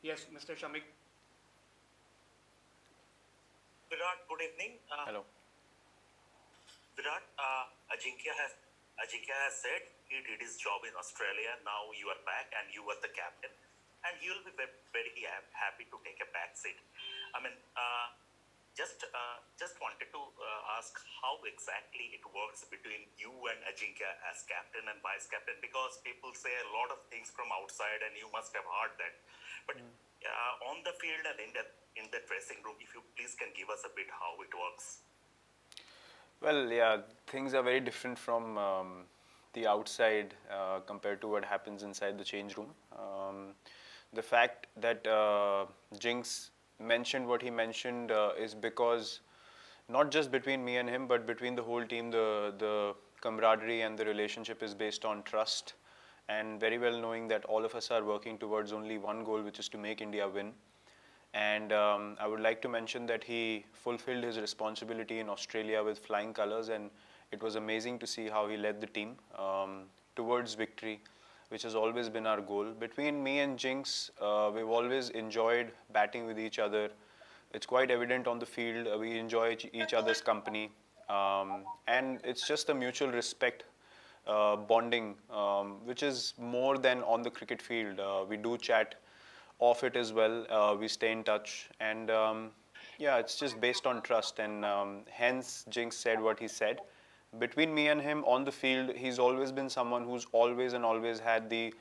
Yes, Mr. Shamik. Virat, good evening. Hello. Virat, Ajinkya has said he did his job in Australia. Now you are back and you are the captain, and he will be very happy to take a back seat. I mean, just wanted to ask how exactly it works between you and Ajinkya as captain and vice captain, because people say a lot of things from outside, and you must have heard that. But on the field and in the dressing room, if you please can give us a bit how it works. Well, yeah, things are very different from the outside compared to what happens inside the change room. The fact that Jinx mentioned what he mentioned is because not just between me and him, but between the whole team, the camaraderie and the relationship is based on trust, and very well knowing that all of us are working towards only one goal, which is to make India win. And I would like to mention that he fulfilled his responsibility in Australia with flying colors, and it was amazing to see how he led the team towards victory, which has always been our goal. Between me and Jinx, we've always enjoyed batting with each other. It's quite evident on the field. We enjoy each other's company, and it's just a mutual respect, bonding, which is more than on the cricket field. We do chat off it as well. We stay in touch, and yeah, it's just based on trust, and hence Jinx said what he said. Between me and him on the field, he's always been someone who's always and always had the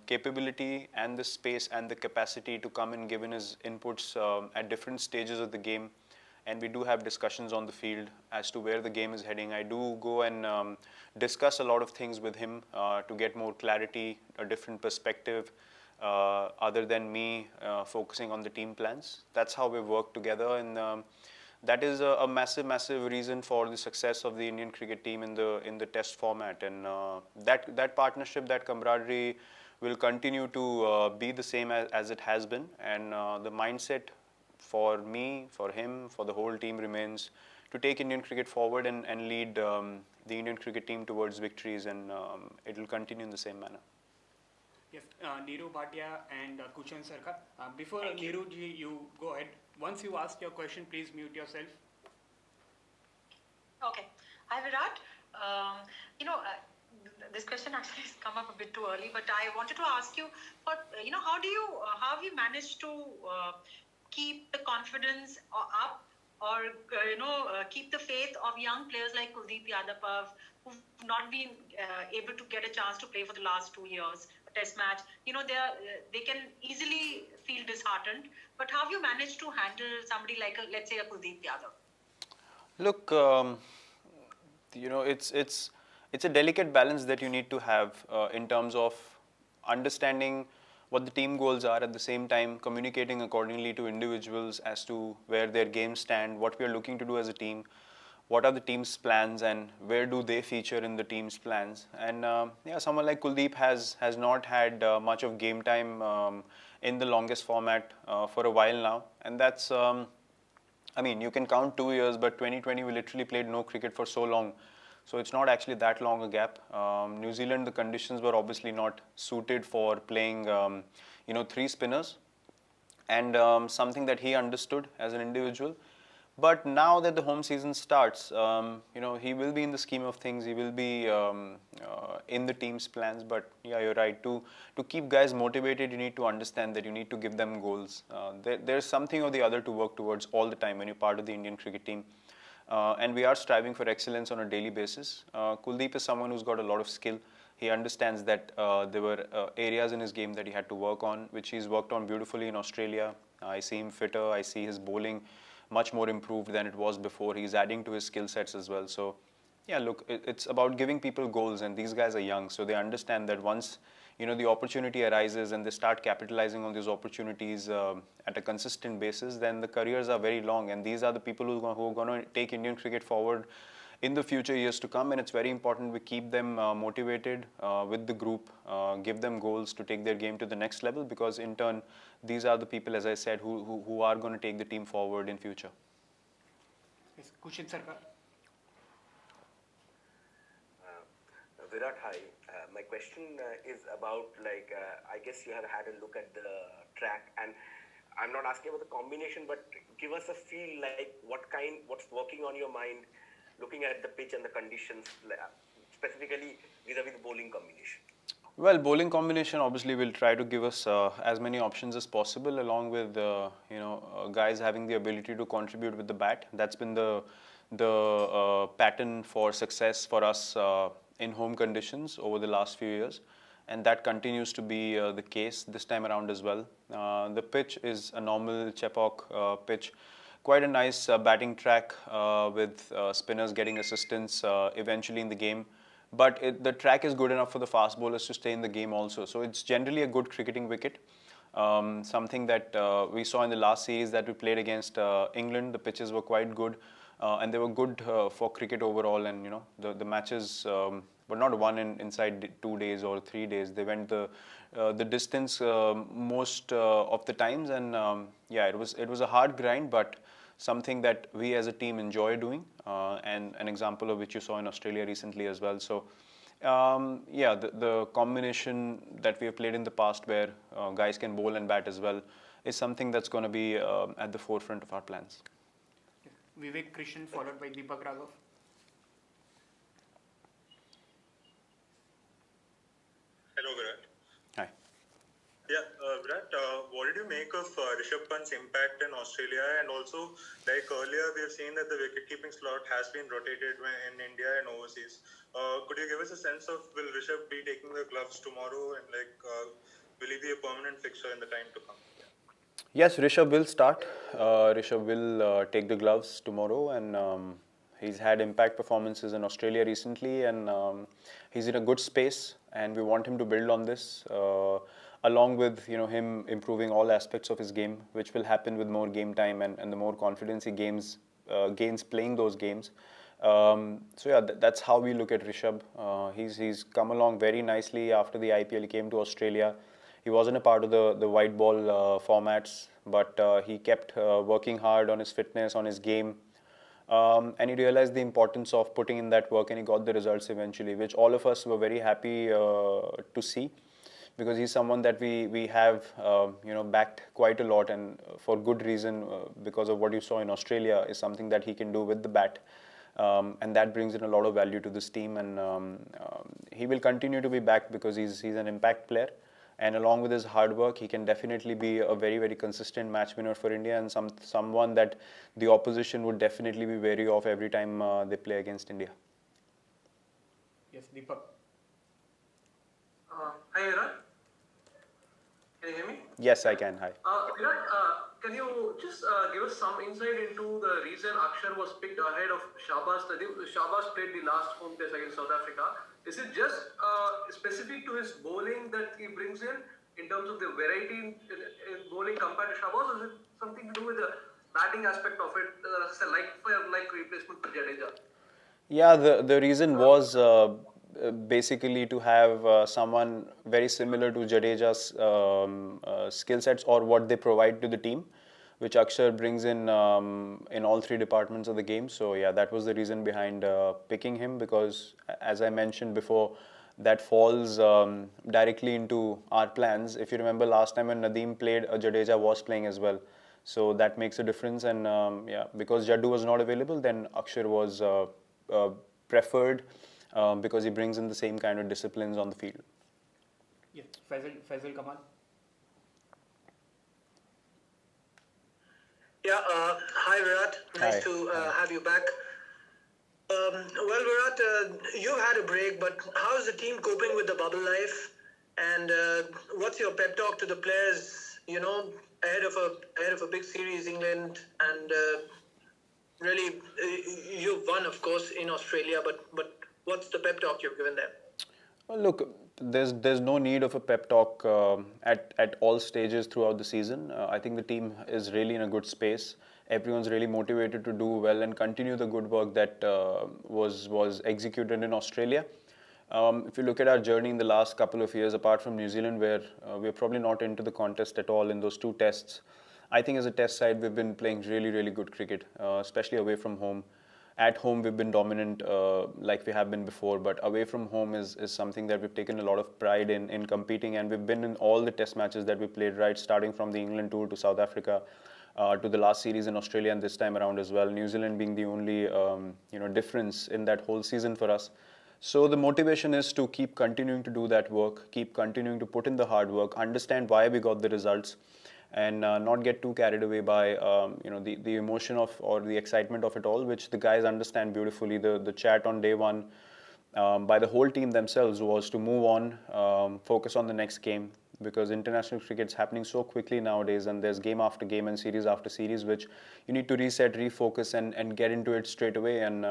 capability and the space and the capacity to come and give in his inputs at different stages of the game. And we do have discussions on the field as to where the game is heading. I do go and discuss a lot of things with him to get more clarity, a different perspective, other than me focusing on the team plans. That's how we work together, and that is a massive reason for the success of the Indian cricket team in the Test format. And that partnership, that camaraderie, will continue to be the same as it has been. And the mindset for me, for him, for the whole team remains to take Indian cricket forward and lead the Indian cricket team towards victories, and it will continue in the same manner. Yes, Neeru Bhatia and Kushan Sarkar. Before Neeru ji, you go ahead. Once you ask your question, please mute yourself. Okay. Hi, Virat. This question actually has come up a bit too early, but I wanted to ask you, how have you managed to keep the confidence up, or keep the faith of young players like Kuldeep Yadav, who've not been able to get a chance to play for the last 2 years, a test match. They can easily feel disheartened. But how have you managed to handle somebody like, let's say, a Kuldeep Yadav? Look, it's a delicate balance that you need to have in terms of understanding what the team goals are, at the same time communicating accordingly to individuals as to where their games stand, what we are looking to do as a team, what are the team's plans, and where do they feature in the team's plans. And yeah, someone like Kuldeep has not had much of game time in the longest format for a while now, and that's I mean, you can count 2 years, but 2020 we literally played no cricket for so long. So it's not actually that long a gap. New Zealand, the conditions were obviously not suited for playing, three spinners, and something that he understood as an individual. But now that the home season starts, he will be in the scheme of things. He will be in the team's plans. But yeah, you're right. To keep guys motivated, you need to understand that you need to give them goals. There's something or the other to work towards all the time when you're part of the Indian cricket team. And we are striving for excellence on a daily basis. Kuldeep is someone who's got a lot of skill. He understands that there were areas in his game that he had to work on, which he's worked on beautifully in Australia. I see him fitter. I see his bowling much more improved than it was before. He's adding to his skill sets as well. So yeah, look, it's about giving people goals, and these guys are young, so they understand that once the opportunity arises and they start capitalizing on these opportunities at a consistent basis, then the careers are very long, and these are the people who are going to take Indian cricket forward in the future years to come. And it's very important we keep them motivated with the group, give them goals to take their game to the next level, because in turn these are the people, as I said, who are going to take the team forward in future. Yes, Kushan Sarkar. Virat, hi. My question is about, I guess you have had a look at the track? And I'm not asking about the combination, but give us a feel like what's working on your mind, looking at the pitch and the conditions, specifically vis-a-vis the bowling combination. Well, bowling combination obviously will try to give us as many options as possible, along with guys having the ability to contribute with the bat. That's been the pattern for success for us in home conditions over the last few years, and that continues to be the case this time around as well. The pitch is a normal Chepauk pitch. Quite a nice batting track with spinners getting assistance eventually in the game. But the track is good enough for the fast bowlers to stay in the game also. So it's generally a good cricketing wicket. Something that we saw in the last series that we played against England. The pitches were quite good, and they were good for cricket overall. And the matches were not won inside 2 days or 3 days. They went the distance most of the times, and yeah, it was a hard grind, but something that we as a team enjoy doing, and an example of which you saw in Australia recently as well. So yeah, the combination that we have played in the past where guys can bowl and bat as well is something that's going to be at the forefront of our plans. Vivek Krishan followed by Deepak Raghav. Hello, Virat. Hi. Yeah, Virat, what did you make of Rishabh Pant's impact in Australia? And also, like earlier, we have seen that the wicket-keeping slot has been rotated in India and overseas. Could you give us a sense of, will Rishabh be taking the gloves tomorrow, and will he be a permanent fixture in the time to come? Yes, Rishabh will start. Rishabh will take the gloves tomorrow, and he's had impact performances in Australia recently, and he's in a good space, and we want him to build on this. Along with him improving all aspects of his game, which will happen with more game time and the more confidence he gains playing those games. So yeah, that's how we look at Rishabh. He's come along very nicely after the IPL. He came to Australia. He wasn't a part of the white ball formats, but he kept working hard on his fitness, on his game. And he realized the importance of putting in that work, and he got the results eventually, which all of us were very happy to see. Because he's someone that we have backed quite a lot, and for good reason, because of what you saw in Australia is something that he can do with the bat, and that brings in a lot of value to this team, and he will continue to be backed because he's an impact player, and along with his hard work, he can definitely be a very, very consistent match winner for India, and someone that the opposition would definitely be wary of every time they play against India. Yes, Deepak. Hi, Virat. Can you hear me? Yes, I can. Hi. Virat, can you just give us some insight into the reason Akshar was picked ahead of Shahbaz? Shahbaz played the last home test against South Africa. Is it just specific to his bowling that he brings in terms of the variety in bowling compared to Shahbaz, or is it something to do with the batting aspect of it, like replacement for Jadeja? Yeah, the reason was basically to have someone very similar to Jadeja's skill sets or what they provide to the team, which Akshar brings in all three departments of the game. So yeah, that was the reason behind picking him, because as I mentioned before, that falls directly into our plans. If you remember last time when Nadeem played, Jadeja was playing as well. So that makes a difference, and yeah, because Jaddu was not available, then Akshar was preferred because he brings in the same kind of disciplines on the field. Yeah, Faisal Kamal. Yeah, hi Virat, nice Hi. to have you back. Well Virat, you had a break, but how is the team coping with the bubble life? And what's your pep talk to the players, ahead of a big series, England, and really, you've won, of course, in Australia, but what's the pep talk you've given them? Well, look, there's no need of a pep talk at all stages throughout the season. I think the team is really in a good space. Everyone's really motivated to do well and continue the good work that was executed in Australia. If you look at our journey in the last couple of years, apart from New Zealand, where we're probably not into the contest at all in those two tests, I think as a test side, we've been playing really, really good cricket, especially away from home. At home, we've been dominant like we have been before, but away from home is something that we've taken a lot of pride in competing, and we've been in all the test matches that we played, right, starting from the England tour to South Africa, to the last series in Australia and this time around as well. New Zealand being the only difference in that whole season for us. So the motivation is to keep continuing to do that work, keep continuing to put in the hard work, understand why we got the results, and not get too carried away by the emotion of or the excitement of it all, which the guys understand beautifully. The chat on day one by the whole team themselves was to move on, focus on the next game, because international cricket's happening so quickly nowadays, and there's game after game and series after series, which you need to reset, refocus, and get into it straight away. And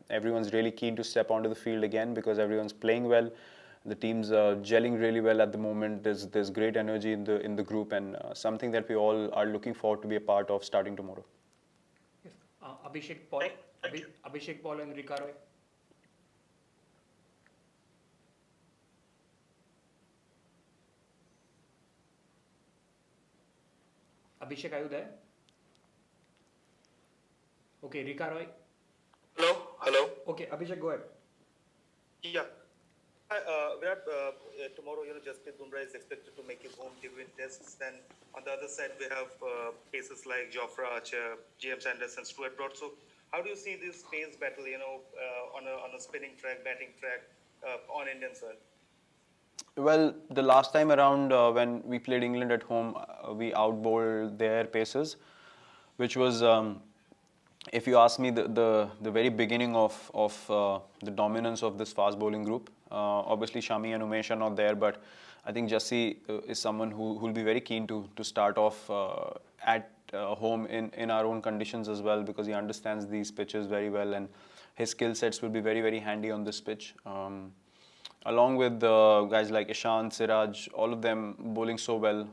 everyone's really keen to step onto the field again because everyone's playing well. The team's gelling really well at the moment. There's great energy in the group, and something that we all are looking forward to be a part of starting tomorrow. Yes. Abhishek Paul. Abhishek Paul and Rika Roy. Abhishek, are you there? Okay, Rika Roy. Hello. Okay, Abhishek, go ahead. Yeah. Virat, tomorrow, Jasprit Bumrah is expected to make his home debut in tests. Then on the other side, we have paces like Jofra Archer, James Anderson, Stuart Broad. So how do you see this pace battle, on a spinning track, batting track, on Indian soil? Well, the last time around when we played England at home, we outbowled their paces, which was, if you ask me, the very beginning of the dominance of this fast bowling group. Obviously, Shami and Umesh are not there, but I think Jassi is someone who will be very keen to start off at home in our own conditions as well, because he understands these pitches very well, and his skill sets will be very, very handy on this pitch. Along with guys like Ishant, Siraj, all of them bowling so well.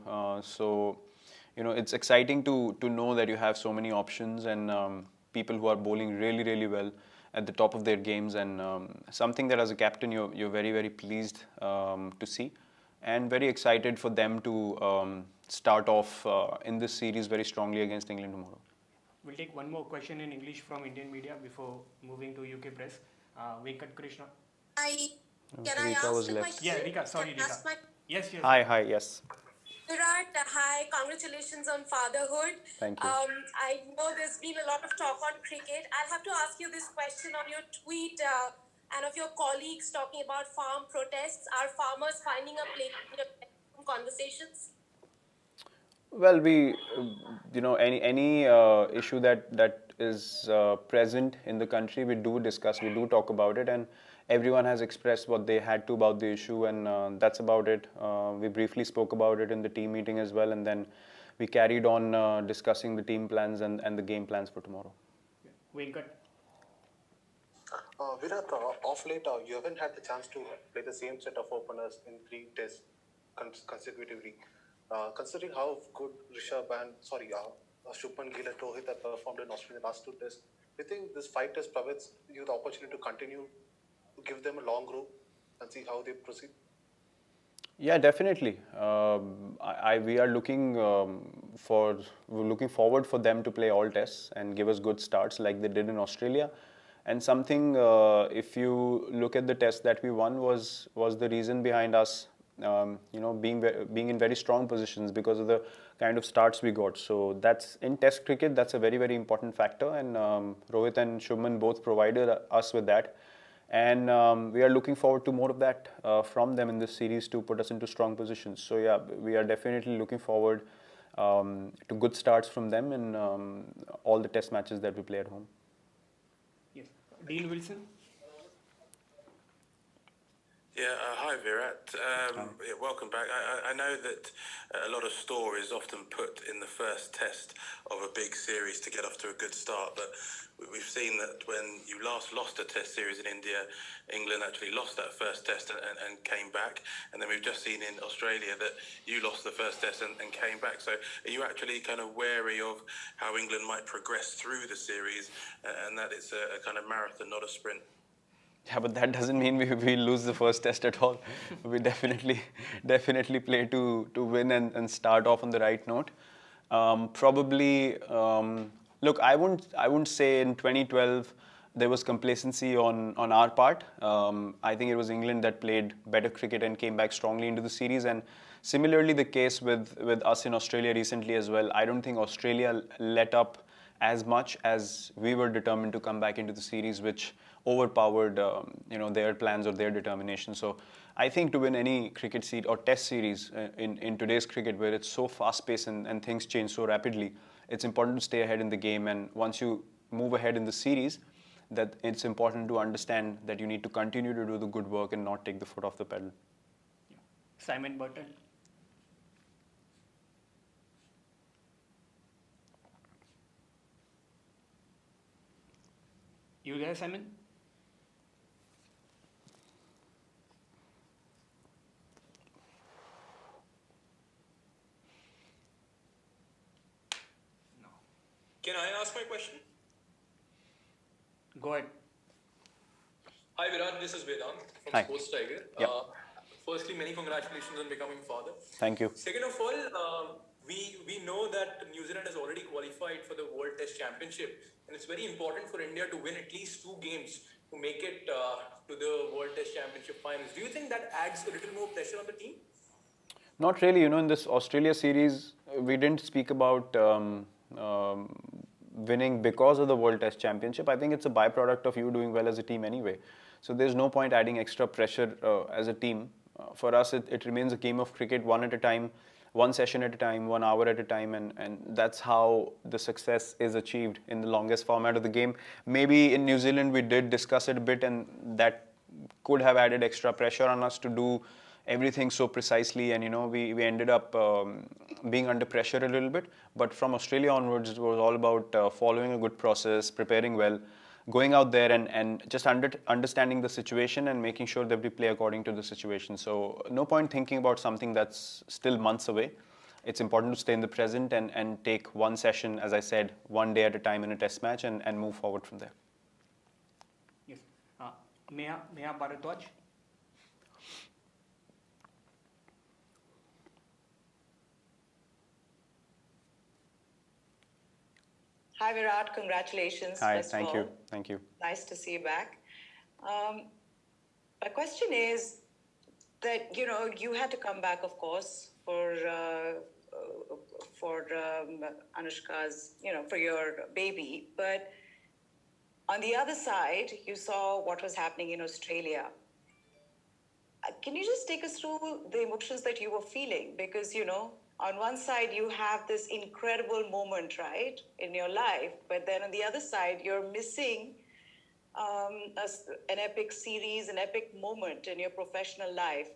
It's exciting to know that you have so many options and people who are bowling really, really well at the top of their games, and something that as a captain you're very, very pleased to see, and very excited for them to start off in this series very strongly against England tomorrow. We'll take one more question in English from Indian media before moving to UK press. Venkat Krishna. Can I Rika ask was the left. question? Yeah, Rika. Sorry, Can I Rika. ask my- Yes. Hi, yes. Virat, hi, congratulations on fatherhood. Thank you. I know there's been a lot of talk on cricket. I'll have to ask you this question on your tweet and of your colleagues talking about farm protests. Are farmers finding a place in your conversations? Well, any issue that is present in the country, we do discuss, we do talk about it, and everyone has expressed what they had to about the issue, and that's about it. We briefly spoke about it in the team meeting as well, and then we carried on discussing the team plans and the game plans for tomorrow. Venkat. Virat, off late, you haven't had the chance to play the same set of openers in 3 tests consecutively. Considering how good Shubman Gill and Rohit have performed in Australia in the last 2 tests, do you think this 5 test provides you the opportunity to continue to give them a long rope and see how they proceed? Yeah, definitely. We are looking forward for them to play all tests and give us good starts like they did in Australia. And something, if you look at the test that we won, was the reason behind us, being in very strong positions because of the kind of starts we got. So that's in Test cricket. That's a very, very important factor, and Rohit and Shubman both provided us with that. And we are looking forward to more of that from them in this series to put us into strong positions. So yeah, we are definitely looking forward to good starts from them in all the test matches that we play at home. Yes. Dean Wilson. Yeah, hi Virat. Welcome back. I know that a lot of store is often put in the first test of a big series to get off to a good start, but we've seen that when you last lost a test series in India, England actually lost that first test and came back, and then we've just seen in Australia that you lost the first test and came back. So are you actually kind of wary of how England might progress through the series and that it's a kind of marathon, not a sprint? Yeah, but that doesn't mean we lose the first test at all. We definitely play to win and start off on the right note. Look, I wouldn't say in 2012 there was complacency on our part. I think it was England that played better cricket and came back strongly into the series. And similarly, the case with us in Australia recently as well. I don't think Australia let up as much as we were determined to come back into the series, which overpowered their plans or their determination. So I think to win any cricket series or test series in today's cricket, where it's so fast-paced and things change so rapidly, it's important to stay ahead in the game. And once you move ahead in the series, that it's important to understand that you need to continue to do the good work and not take the foot off the pedal. Simon Burton. You there, Simon? No. Can I ask my question? Go ahead. Hi Virat, this is Vedant from Hi. Sports Tiger. Yep. Firstly, many congratulations on becoming father. Thank you. Second of all, we know that New Zealand has already qualified for the World Test Championship, and it's very important for India to win at least 2 games to make it to the World Test Championship finals. Do you think that adds a little more pressure on the team? Not really. In this Australia series, we didn't speak about winning because of the World Test Championship. I think it's a byproduct of you doing well as a team anyway. So there's no point adding extra pressure as a team. For us, it remains a game of cricket, one at a time, one session at a time, 1 hour at a time, and that's how the success is achieved in the longest format of the game. Maybe in New Zealand we did discuss it a bit, and that could have added extra pressure on us to do everything so precisely, and we ended up being under pressure a little bit. But from Australia onwards, it was all about following a good process, preparing well, going out there and just understanding the situation and making sure that we play according to the situation. So no point thinking about something that's still months away. It's important to stay in the present and take one session, as I said, one day at a time in a test match and move forward from there. Yes. Meha Bharadwaj. Hi Virat, congratulations. Hi, thank you. Thank you. Nice to see you back. My question is that you had to come back, of course, for Anushka's, for your baby. But on the other side, you saw what was happening in Australia. Can you just take us through the emotions that you were feeling? Because on one side, you have this incredible moment, right, in your life. But then on the other side, you're missing an epic series, an epic moment in your professional life.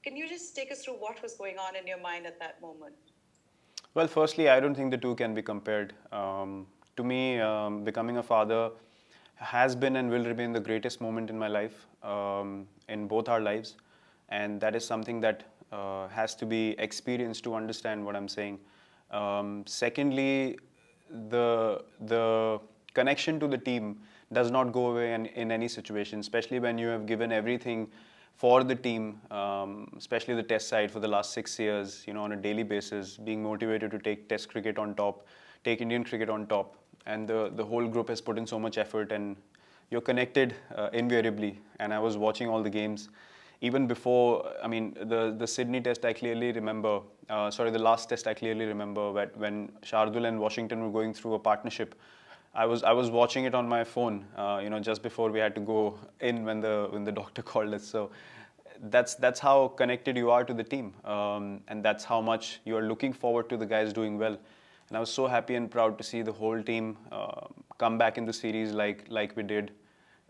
Can you just take us through what was going on in your mind at that moment? Well, firstly, I don't think the two can be compared. To me, becoming a father has been and will remain the greatest moment in my life, in both our lives. And that is something that has to be experienced to understand what I'm saying. Secondly, the connection to the team does not go away in any situation, especially when you have given everything for the team, especially the test side for the last 6 years, on a daily basis, being motivated to take test cricket on top, take Indian cricket on top. And the whole group has put in so much effort, and you're connected invariably. And I was watching all the games. Even before, the Sydney test, I clearly remember, the last test, I clearly remember when Shardul and Washington were going through a partnership. I was watching it on my phone, just before we had to go in when the doctor called us. So that's how connected you are to the team, and that's how much you are looking forward to the guys doing well. And I was so happy and proud to see the whole team come back in the series like we did,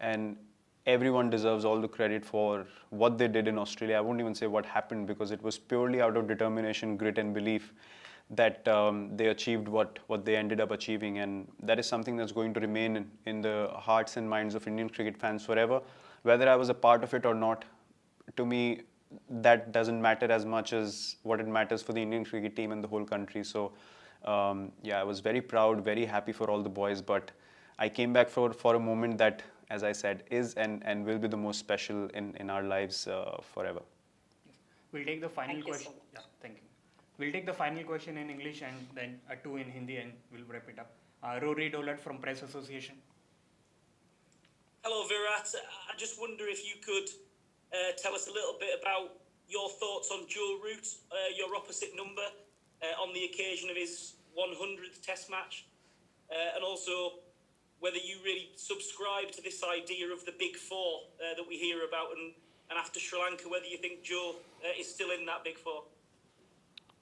and everyone deserves all the credit for what they did in Australia. I won't even say what happened, because it was purely out of determination, grit and belief that they achieved what they ended up achieving. And that is something that's going to remain in the hearts and minds of Indian cricket fans forever. Whether I was a part of it or not, to me, that doesn't matter as much as what it matters for the Indian cricket team and the whole country. So I was very proud, very happy for all the boys, but I came back for a moment that, as I said, is and will be the most special in our lives forever. We'll take the final question. Yeah, thank you. We'll take the final question in English and then 2 in Hindi, and we'll wrap it up. Rory Dolan from Press Association. Hello, Virat. I just wonder if you could tell us a little bit about your thoughts on Joe Root, your opposite number, on the occasion of his 100th Test match, and also whether you really subscribe to this idea of the Big Four that we hear about, and after Sri Lanka, whether you think Joe is still in that Big Four.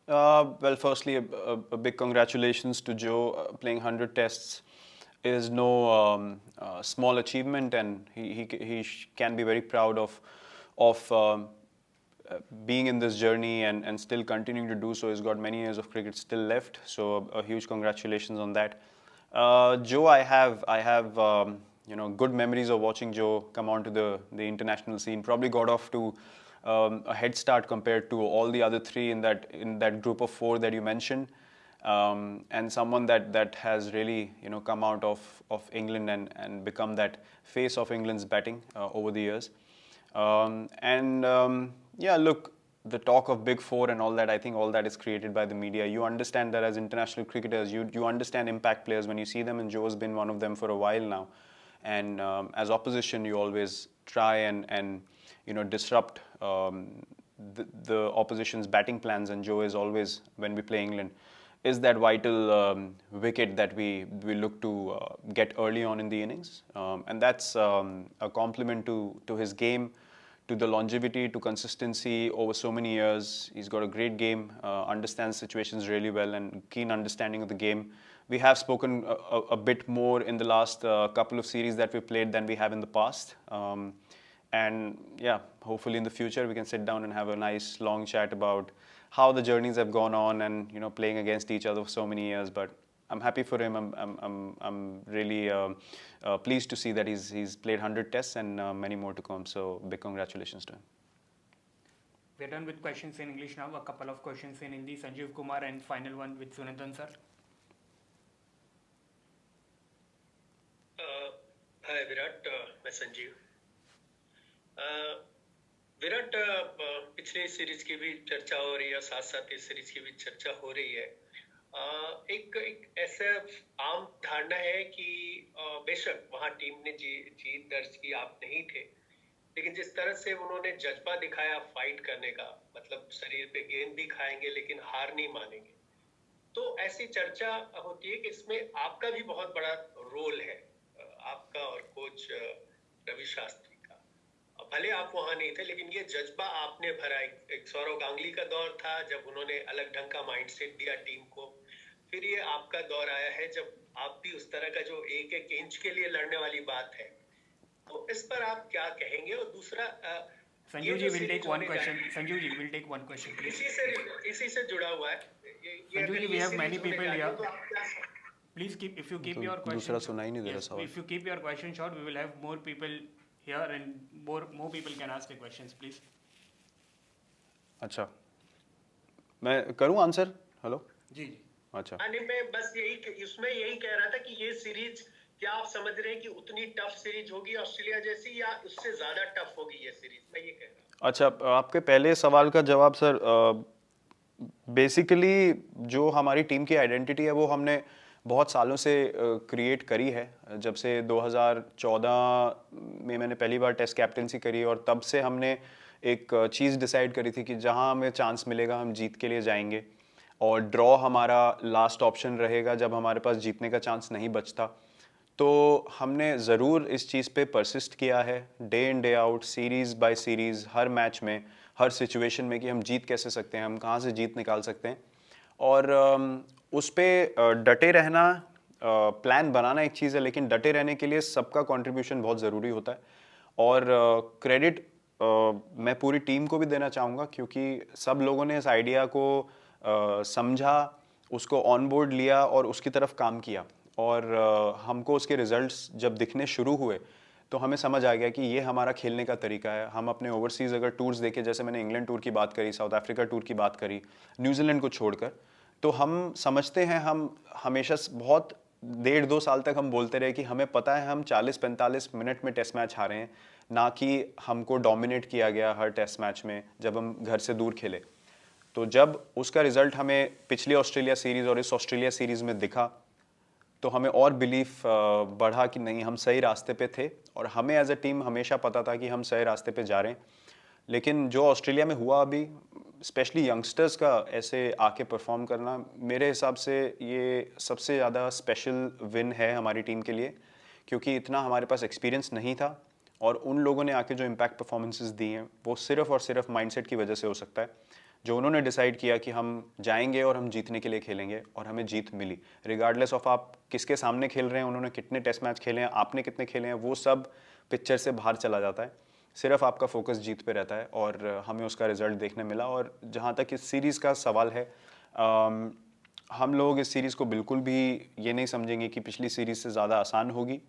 Well, firstly, a big congratulations to Joe. Playing 100 tests is no small achievement, and he can be very proud of being in this journey and still continuing to do so. He's got many years of cricket still left, so a huge congratulations on that. Joe, I have good memories of watching Joe come onto the international scene. Probably got off to a head start compared to all the other three in that group of four that you mentioned, and someone that has really come out of England and become that face of England's batting over the years. Yeah, look, the talk of Big Four and all that, I think all that is created by the media. You understand that as international cricketers, you understand impact players when you see them, and Joe's been one of them for a while now. And as opposition, you always try and disrupt the opposition's batting plans, and Joe is always, when we play England, is that vital wicket that we look to get early on in the innings. And that's a compliment to his game, to the longevity, to consistency over so many years. He's got a great game, understands situations really well, and keen understanding of the game. We have spoken a bit more in the last couple of series that we played than we have in the past. And yeah, hopefully in the future we can sit down and have a nice long chat about how the journeys have gone on and playing against each other for so many years. But I'm happy for him. I'm really pleased to see that he's played 100 tests and many more to come. So big congratulations to him. We're done with questions in English now. A couple of questions in Hindi. Sanjeev Kumar, and final one with Sunandan sir. Hi Virat, मैं संजीव. विराट, पिछले series की भी चर्चा हो रही है, साथ साथ इस सीरीज की भी चर्चा हो रही है. एक ऐसा आम धारणा है कि बेशक वहां टीम ने जीत दर्ज की, आप नहीं थे, लेकिन जिस तरह से उन्होंने जज्बा दिखाया फाइट करने का, मतलब शरीर पे गेंद भी खाएंगे लेकिन हार नहीं मानेंगे, तो ऐसी चर्चा होती है कि इसमें आपका भी बहुत बड़ा रोल है, आपका और कोच रवि शास्त्री का. भले आप वहां नहीं थे, लेकिन ये जज्बा आपने भरा. एक सौरव गांगुली का दौर था जब उन्होंने अलग ढंग का माइंडसेट दिया टीम को, फिर ये आपका दौर आया है जब आप भी उस तरह का जो एक एक इंच के लिए लड़ने वाली बात है, तो इस पर आप क्या कहेंगे? और दूसरा, Sanjeev ji will take one question. Sanjeev ji will take one question, please. इसी से जुड़ा हुआ है. Sanjeev ji, we have many people here. Please keep, if you keep your question. दूसरा सुना ही नहीं दे रहा सवाल. If you keep your question short, we will have more people here and more people can ask the questions, please. अच्छा, मैं करूँ answer? Hello जी. अच्छा, मैं बस इसमें यही कह रहा था कि ये सीरीज क्या आप समझ रहे हैं कि उतनी टफ सीरीज होगी ऑस्ट्रेलिया जैसी, या उससे ज्यादा टफ होगी ये सीरीज? मैं ये कह रहा हूँ. अच्छा, आपके पहले सवाल का जवाब सर, बेसिकली जो हमारी टीम की आइडेंटिटी है वो हमने बहुत सालों से क्रिएट करी है. जब से 2014 में मैंने पहली बार टेस्ट कैप्टेंसी करी, और तब से हमने एक चीज़ डिसाइड करी थी कि जहां हमें चांस मिलेगा हम जीत के लिए जाएंगे, और ड्रॉ हमारा लास्ट ऑप्शन रहेगा जब हमारे पास जीतने का चांस नहीं बचता. तो हमने ज़रूर इस चीज़ पे परसिस्ट किया है, day in day out, series by series, हर मैच में, हर सिचुएशन में, कि हम जीत कैसे सकते हैं, हम कहाँ से जीत निकाल सकते हैं. और उस पर डटे रहना, प्लान बनाना एक चीज़ है, लेकिन डटे रहने के लिए सबका कंट्रीब्यूशन बहुत ज़रूरी होता है. और क्रेडिट मैं पूरी टीम को भी देना चाहूँगा, क्योंकि सब लोगों ने इस आइडिया को समझा, उसको ऑन बोर्ड लिया और उसकी तरफ काम किया. और हमको उसके रिजल्ट्स जब दिखने शुरू हुए तो हमें समझ आ गया कि ये हमारा खेलने का तरीका है. हम अपने ओवरसीज़ अगर टूर्स देखें, जैसे मैंने इंग्लैंड टूर की बात करी, साउथ अफ्रीका टूर की बात करी, न्यूजीलैंड को छोड़कर, तो हम समझते हैं, हम हमेशा बहुत 1.5-2 साल तक हम बोलते रहे कि हमें पता है हम 40-45 मिनट में टेस्ट मैच हारे हैं, ना कि हमको डोमिनेट किया गया हर टेस्ट मैच में जब हम घर से दूर खेले. तो जब उसका रिजल्ट हमें पिछली ऑस्ट्रेलिया सीरीज़ और इस ऑस्ट्रेलिया सीरीज़ में दिखा, तो हमें और बिलीफ बढ़ा कि नहीं, हम सही रास्ते पे थे और हमें एज अ टीम हमेशा पता था कि हम सही रास्ते पे जा रहे हैं। लेकिन जो ऑस्ट्रेलिया में हुआ अभी, स्पेशली यंगस्टर्स का ऐसे आके परफॉर्म करना, मेरे हिसाब से ये सबसे ज़्यादा स्पेशल विन है हमारी टीम के लिए, क्योंकि इतना हमारे पास एक्सपीरियंस नहीं था और उन लोगों ने आके जो इम्पैक्ट परफॉर्मेंसेस दी हैं वो सिर्फ और सिर्फ माइंडसेट की वजह से हो सकता है। जो उन्होंने डिसाइड किया कि हम जाएंगे और हम जीतने के लिए खेलेंगे, और हमें जीत मिली रिगार्डलेस ऑफ आप किसके सामने खेल रहे हैं, उन्होंने कितने टेस्ट मैच खेले हैं, आपने कितने खेले हैं, वो सब पिक्चर से बाहर चला जाता है। सिर्फ आपका फोकस जीत पे रहता है और हमें उसका रिजल्ट देखने मिला। और जहाँ तक इस सीरीज़ का सवाल है, हम लोग इस सीरीज़ को बिल्कुल भी ये नहीं समझेंगे कि पिछली सीरीज़ से ज़्यादा आसान होगी।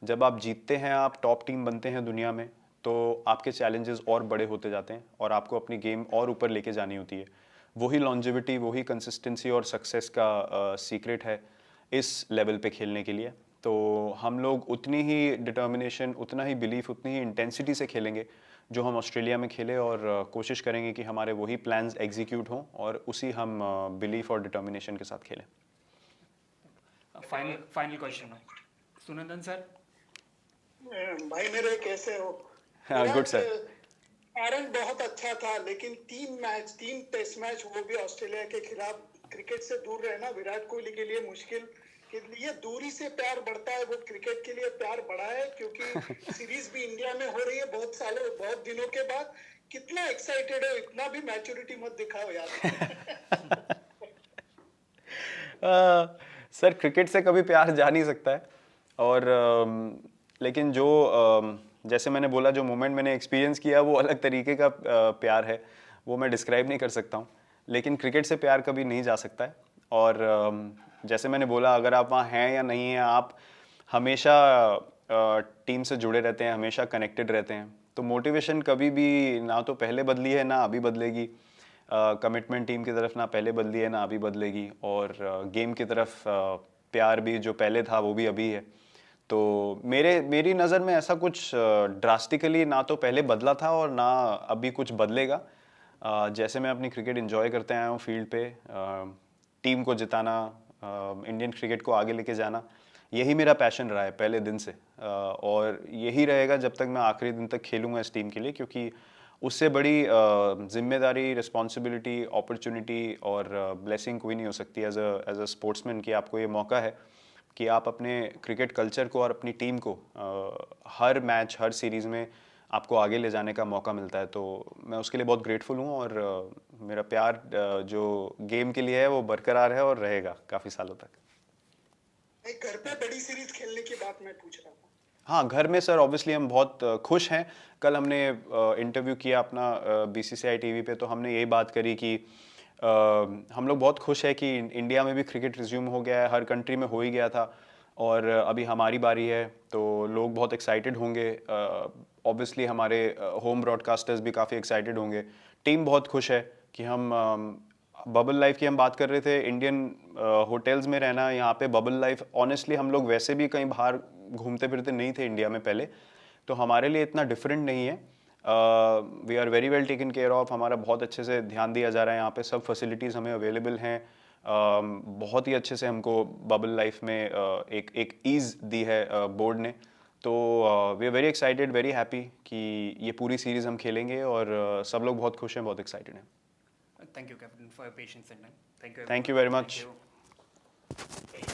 जब आप जीतते हैं, आप टॉप टीम बनते हैं दुनिया में, तो आपके चैलेंजेस और बड़े होते जाते हैं और आपको अपनी गेम और ऊपर लेके जानी होती है। वही लॉन्जेविटी, वही कंसिस्टेंसी और सक्सेस का सीक्रेट है इस लेवल पे खेलने के लिए। तो हम लोग उतनी ही डिटर्मिनेशन, उतना ही बिलीफ, उतनी ही इंटेंसिटी से खेलेंगे जो हम ऑस्ट्रेलिया में खेले, और कोशिश करेंगे कि हमारे वही प्लान्स एग्जीक्यूट हों और उसी हम बिलीफ और डिटर्मिनेशन के साथ खेलें। Final question Sunandan sir. भाई मेरे कैसे हो? हाँ, गुड सर। आरंभ बहुत अच्छा था, लेकिन 3 टेस्ट मैच, वो भी ऑस्ट्रेलिया के खिलाफ, क्रिकेट से दूर रहना विराट कोहली के लिए मुश्किल। के लिए दूरी से प्यार बढ़ता है, वो क्रिकेट के लिए प्यार बढ़ा है, क्योंकि सीरीज भी इंडिया में हो रही है बहुत सालों, बहुत दिनों के बाद। कितना एक्साइटेड हो, इतना भी मैच्योरिटी मत दिखाओ यार। सर, क्रिकेट से कभी प्यार जा नहीं सकता है, और लेकिन जो जैसे मैंने बोला, जो मोमेंट मैंने एक्सपीरियंस किया वो अलग तरीके का प्यार है, वो मैं डिस्क्राइब नहीं कर सकता हूँ। लेकिन क्रिकेट से प्यार कभी नहीं जा सकता है। और जैसे मैंने बोला, अगर आप वहाँ हैं या नहीं हैं, आप हमेशा टीम से जुड़े रहते हैं, हमेशा कनेक्टेड रहते हैं, तो मोटिवेशन कभी भी ना तो पहले बदली है ना अभी बदलेगी। कमिटमेंट टीम की तरफ ना पहले बदली है ना अभी बदलेगी, और गेम की तरफ प्यार भी जो पहले था वो भी अभी है। तो मेरी नज़र में ऐसा कुछ ड्रास्टिकली ना तो पहले बदला था और ना अभी कुछ बदलेगा। जैसे मैं अपनी क्रिकेट एंजॉय करते आया हूँ फील्ड पे, टीम को जिताना, इंडियन क्रिकेट को आगे लेके जाना, यही मेरा पैशन रहा है पहले दिन से, और यही रहेगा जब तक मैं आखिरी दिन तक खेलूँगा इस टीम के लिए। क्योंकि उससे बड़ी जिम्मेदारी, रिस्पॉन्सिबिलिटी, अपॉर्चुनिटी और ब्लेसिंग कोई नहीं हो सकती एज अ स्पोर्ट्समैन, कि आपको ये मौका है कि आप अपने क्रिकेट कल्चर को और अपनी टीम को हर मैच, हर सीरीज़ में आपको आगे ले जाने का मौका मिलता है। तो मैं उसके लिए बहुत ग्रेटफुल हूँ, और मेरा प्यार जो गेम के लिए है वो बरकरार है और रहेगा काफ़ी सालों तक। घर पे बड़ी सीरीज खेलने की बात मैं पूछ रहा था। हाँ, घर में सर ऑब्वियसली हम बहुत खुश हैं। कल हमने इंटरव्यू किया अपना BCCI TV पे, तो हमने यही बात करी कि हम लोग बहुत खुश है कि इंडिया में भी क्रिकेट रिज्यूम हो गया है, हर कंट्री में हो ही गया था, और अभी हमारी बारी है, तो लोग बहुत एक्साइटेड होंगे। ऑब्वियसली हमारे होम ब्रॉडकास्टर्स भी काफ़ी एक्साइटेड होंगे। टीम बहुत खुश है कि हम बबल लाइफ की हम बात कर रहे थे, इंडियन होटल्स में रहना, यहाँ पे बबल लाइफ, ऑनेस्टली हम लोग वैसे भी कहीं बाहर घूमते फिरते नहीं थे इंडिया में पहले, तो हमारे लिए इतना डिफरेंट नहीं है। We are very well taken care of, हमारा बहुत अच्छे से ध्यान दिया जा रहा है यहाँ पे, सब फैसिलिटीज़ हमें अवेलेबल हैं। बहुत ही अच्छे से हमको बबल लाइफ में एक ईज़ दी है बोर्ड ने। तो we are very excited, very happy कि ये पूरी सीरीज़ हम खेलेंगे, और सब लोग बहुत खुश हैं, बहुत एक्साइटेड हैं। Thank you, Captain, for your patience and time. Thank you. Thank you very much. Thank you.